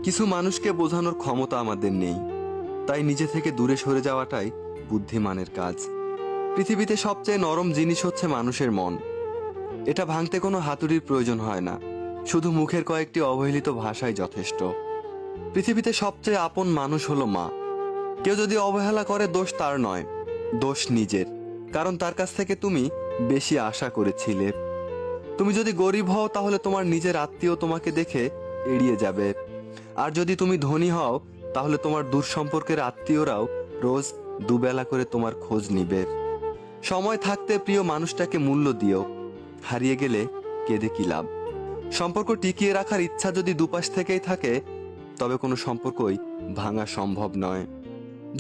কিছু মানুষকে বোঝানোর ক্ষমতা আমাদের নেই, তাই নিজে থেকে দূরে সরে যাওয়াটাই বুদ্ধিমানের কাজ। পৃথিবীতে সবচেয়ে নরম জিনিস হচ্ছে মানুষের মন। এটা ভাঙতে কোনো হাতুড়ির প্রয়োজন হয় না, শুধু মুখের কয়েকটি অবহেলিত ভাষাই যথেষ্ট। পৃথিবীতে সবচেয়ে আপন মানুষ হলো মা। কেউ যদি অবহেলা করে, দোষ তার নয়, দোষ নিজের। কারণ তার কাছ থেকে তুমি বেশি আশা করেছিলে। তুমি যদি গরিব হও, তাহলে তোমার নিজের আত্মীয় তোমাকে দেখে এড়িয়ে যাবে। আর যদি তুমি ধনী হও, তাহলে তোমার দূর সম্পর্কের আত্মীয়রাও রোজ দুবেলা করে তোমার খোঁজ নিবে। সময় থাকতে প্রিয় মানুষটাকে মূল্য দিও, হারিয়ে গেলে কেঁদে কি লাভ। সম্পর্ক টিকিয়ে রাখার ইচ্ছা যদি দুপাশ থেকেই থাকে, তবে কোনো সম্পর্কই ভাঙা সম্ভব নয়।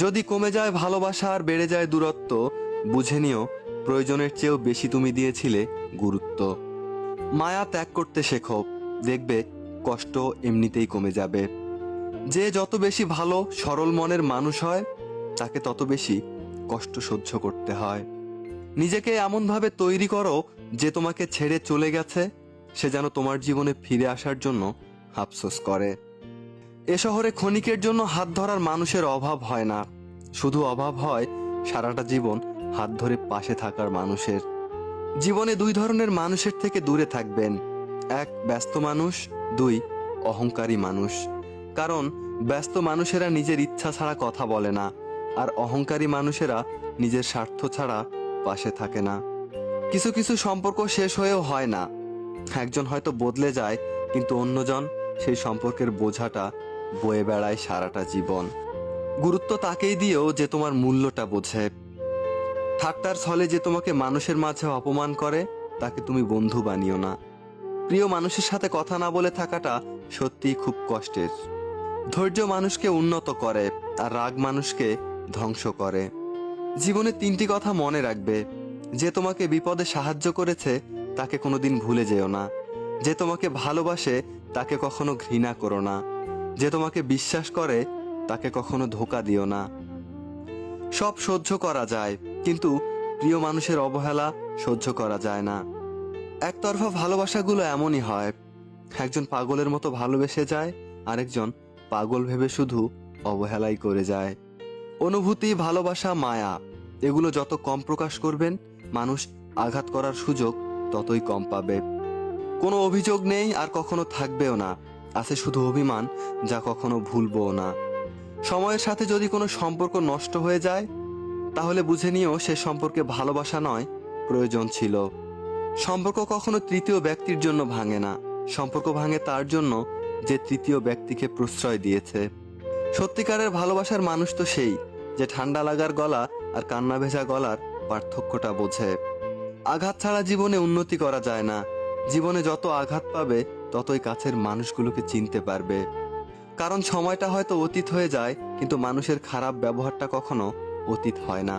যদি কমে যায় ভালোবাসা আর বেড়ে যায় দূরত্ব, বুঝে নিও প্রয়োজনের চেয়েও বেশি তুমি দিয়েছিলে গুরুত্ব। মায়া ত্যাগ করতে শেখো, দেখবে কষ্ট এমনিতেই কমে যাবে। যে যত বেশি ভালো সরল মনের মানুষ হয়, তাকে তত বেশি কষ্ট সহ্য করতে হয়। নিজেকে এমনভাবে তৈরি করো যে তোমাকে ছেড়ে চলে গেছে সে যেন তোমার জীবনে ফিরে আসার জন্য আফসোস করে। এ শহরে ক্ষণিকের জন্য হাত ধরার মানুষের অভাব হয় না, শুধু অভাব হয় সারাটা জীবন হাত ধরে পাশে থাকার মানুষের। জীবনে দুই ধরনের মানুষের থেকে দূরে থাকবেন, এক ব্যস্ত মানুষ, দুই অহংকারী মানুষ। কারণ ব্যস্ত মানুষেরা নিজের ইচ্ছা ছাড়া কথা বলে না, আর অহংকারী মানুষেরা নিজের স্বার্থ ছাড়া পাশে থাকে না। কিছু কিছু সম্পর্ক শেষ হয়েও হয় না, একজন হয়তো বদলে যায়, কিন্তু অন্যজন সেই সম্পর্কের বোঝাটা বয়ে বেড়ায় সারাটা জীবন। গুরুত্ব তাকেই দিও যে তোমার মূল্যটা বোঝে। ঠাট্টার ছলে যে তোমাকে মানুষের মাঝে অপমান করে, তাকে তুমি বন্ধু বানিও না। প্রিয় মানুষের সাথে কথা না বলে থাকাটা সত্যিই খুব কষ্টের। ধৈর্য মানুষকে উন্নত করে, আর রাগ মানুষকে ধ্বংস করে। জীবনে তিনটি কথা মনে রাখবে: যে তোমাকে বিপদে সাহায্য করেছে তাকে কোনোদিন ভুলে যেও না, যে তোমাকে ভালোবাসে তাকে কখনো ঘৃণা করো না, যে তোমাকে বিশ্বাস করে তাকে কখনো ধোঁকা দিও না। সব সহ্য করা যায়, কিন্তু প্রিয় মানুষের অবহেলা সহ্য করা যায় না। একতরফা ভালোবাসাগুলো এমনই হয়, একজন পাগলের মতো ভালোবেসে যায়, আরেকজন পাগল ভেবে শুধু অবহেলাই করে যায়। অনুভূতি, ভালোবাসা, মায়া, এগুলো যত কম প্রকাশ করবেন, মানুষ আঘাত করার সুযোগ ততই কম পাবে। কোনো অভিযোগ নেই আর কখনো থাকবেও না, আছে শুধু অভিমান, যা কখনো ভুলবও না। সময়ের সাথে যদি কোনো সম্পর্ক নষ্ট হয়ে যায়, তাহলে বুঝে নিও সে সম্পর্কে ভালোবাসা নয়, প্রয়োজন ছিল। সম্পর্ক কখনো তৃতীয় ব্যক্তির জন্য ভাঙে না, সম্পর্ক ভাঙে তার জন্য যে তৃতীয় ব্যক্তিকে প্রশ্রয় দিয়েছে। সত্যিকারের ভালোবাসার মানুষ তো সেই যে ঠান্ডা লাগার গলা আর কান্না ভেজা গলার পার্থক্যটা বোঝে। আঘাত ছাড়া জীবনে উন্নতি করা যায় না। জীবনে যত আঘাত পাবে, ততই কাছের মানুষগুলোকে চিনতে পারবে। কারণ সময়টা হয়তো অতীত হয়ে যায়, কিন্তু মানুষের খারাপ ব্যবহারটা কখনো অতীত হয় না।